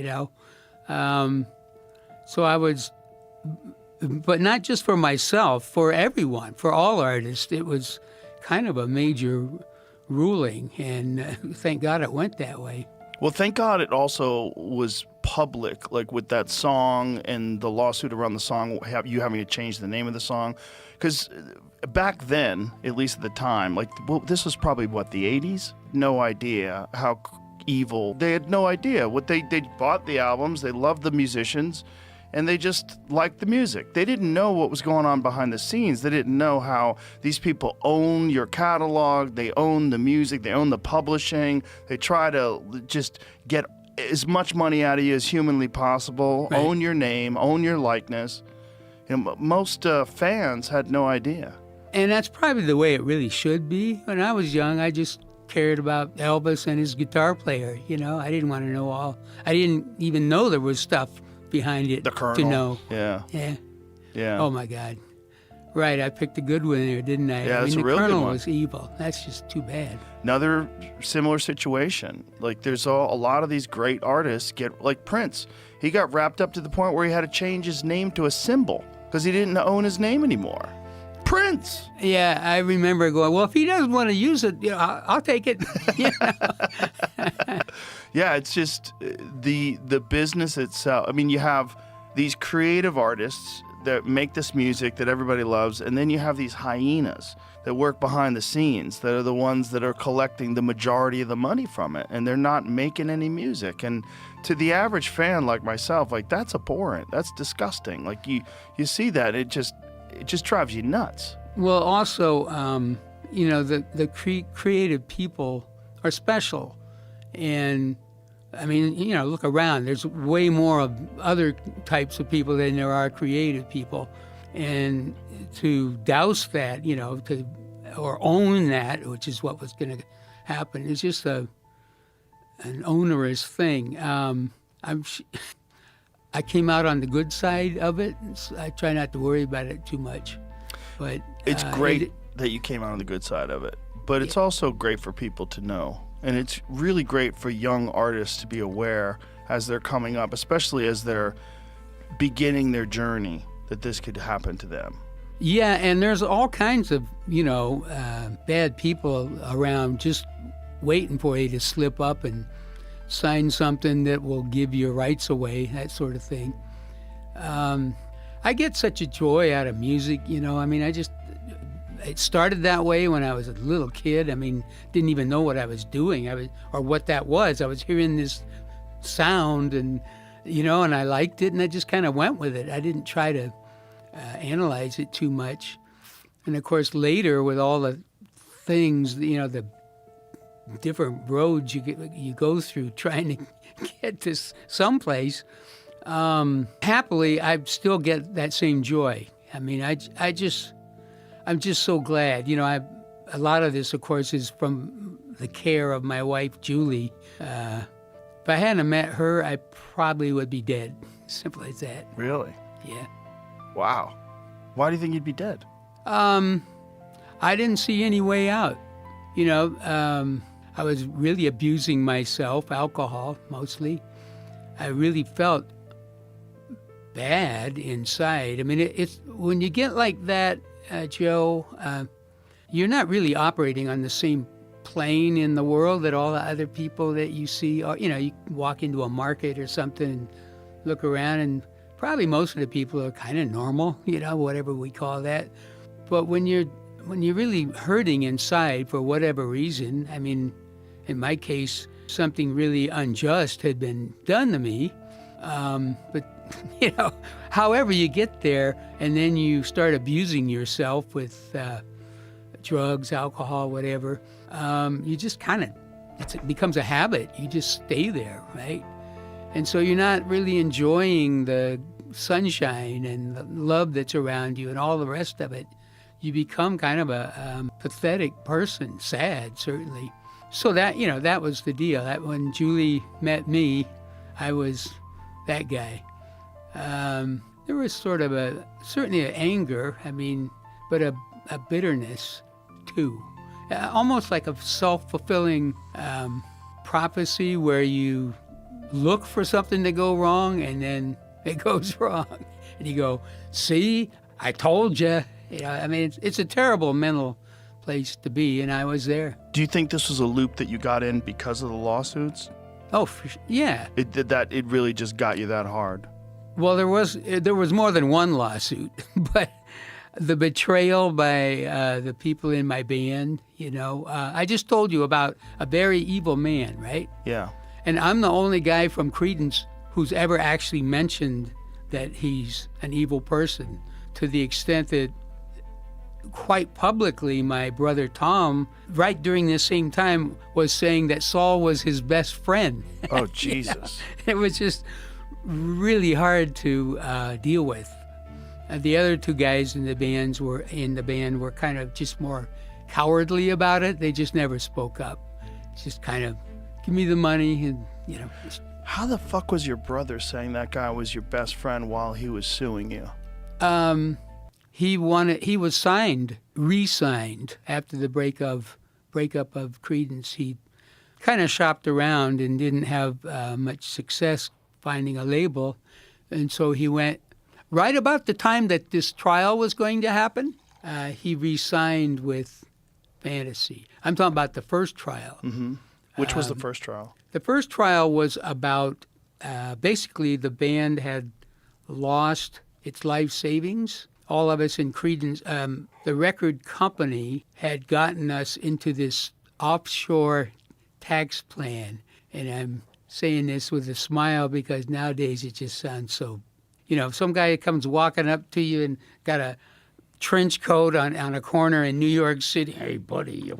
you know. So I was, but not just for myself, for everyone, for all artists. It was kind of a major ruling, and thank God it went that way. Well, thank God it also was public, like with that song and the lawsuit around the song, you having to change the name of the song. Because back then, at least at the time, like, well, this was probably, what, the 80s? No idea how evil. They had no idea. They bought the albums, they loved the musicians, and they just liked the music. They didn't know what was going on behind the scenes. They didn't know how these people own your catalog, they own the music, they own the publishing. They try to just get as much money out of you as humanly possible, right. Own your name, own your likeness. You know, most fans had no idea. And that's probably the way it really should be. When I was young, I just cared about Elvis and his guitar player, you know. I didn't want to know I didn't even know there was stuff behind it the Colonel. To know. Yeah. Oh my God. Right, I picked a good one there, didn't I? Yeah, that's the a real Colonel good one. was evil. That's just too bad. Another similar situation. Like there's a lot of these great artists like Prince. He got wrapped up to the point where he had to change his name to a symbol because he didn't own his name anymore. Prince. Yeah, I remember going, well, if he doesn't want to use it, you know, I'll take it. You know? Yeah, it's just the business itself. I mean, you have these creative artists that make this music that everybody loves, and then you have these hyenas that work behind the scenes that are the ones that are collecting the majority of the money from it, and they're not making any music. And to the average fan like myself, like, that's abhorrent. That's disgusting. Like you see that, it just drives you nuts. Well, also, you know, the creative people are special. And, I mean, you know, look around. There's way more of other types of people than there are creative people. And to douse that, you know, or own that, which is what was going to happen, is just an onerous thing. I came out on the good side of it. I try not to worry about it too much. But it's great that you came out on the good side of it. But it's also great for people to know. And it's really great for young artists to be aware as they're coming up, especially as they're beginning their journey, that this could happen to them. Yeah, and there's all kinds of, you know, bad people around just waiting for you to slip up and sign something that will give your rights away, that sort of thing. I get such a joy out of music, you know. I mean, it started that way when I was a little kid. I mean, didn't even know what I was doing or what that was. I was hearing this sound and, you know, and I liked it, and I just kind of went with it. I didn't try to analyze it too much. And of course, later with all the things, you know, the different roads you go through trying to get to someplace, happily, I still get that same joy. I mean, I'm just so glad. You know, a lot of this, of course, is from the care of my wife, Julie. If I hadn't met her, I probably would be dead. Simple as that. Really? Yeah. Wow. Why do you think you'd be dead? I didn't see any way out. You know, I was really abusing myself, alcohol mostly. I really felt bad inside. I mean, it's when you get like that, Joe, you're not really operating on the same plane in the world that all the other people that you see are. You know, you walk into a market or something and look around, and probably most of the people are kind of normal, you know, whatever we call that. But when you're really hurting inside for whatever reason, I mean, in my case, something really unjust had been done to me. But, you know, however you get there, and then you start abusing yourself with drugs, alcohol, whatever, you just kind of, it becomes a habit. You just stay there, right? And so you're not really enjoying the sunshine and the love that's around you and all the rest of it. You become kind of a pathetic person, sad, certainly. So that, you know, that was the deal. That when Julie met me, I was that guy. There was sort of certainly an anger, I mean, but a bitterness too. Almost like a self-fulfilling prophecy where you look for something to go wrong, and then it goes wrong. And you go, see, I told you. I mean, it's a terrible mental place to be, and I was there. Do you think this was a loop that you got in because of the lawsuits? Oh, yeah. It did that. It really just got you that hard. Well, there was more than one lawsuit, but the betrayal by the people in my band, I just told you about a very evil man, right? Yeah. And I'm the only guy from Creedence who's ever actually mentioned that he's an evil person, to the extent that quite publicly my brother Tom, right during this same time, was saying that Saul was his best friend. Oh, Jesus. It was just really hard to deal with. The other two guys in the band were kind of just more cowardly about it. They just never spoke up. Just kind of, give me the money and, How the fuck was your brother saying that guy was your best friend while he was suing you? He was re-signed after the breakup of Creedence. He kind of shopped around and didn't have much success finding a label. And so he went, right about the time that this trial was going to happen, he re-signed with Fantasy. I'm talking about the first trial. Mm-hmm. Which was the first trial? The first trial was about, basically the band had lost its life savings. All of us in Creedence, the record company had gotten us into this offshore tax plan. And I'm saying this with a smile because nowadays it just sounds so, some guy comes walking up to you and got a trench coat on a corner in New York City. Hey, buddy,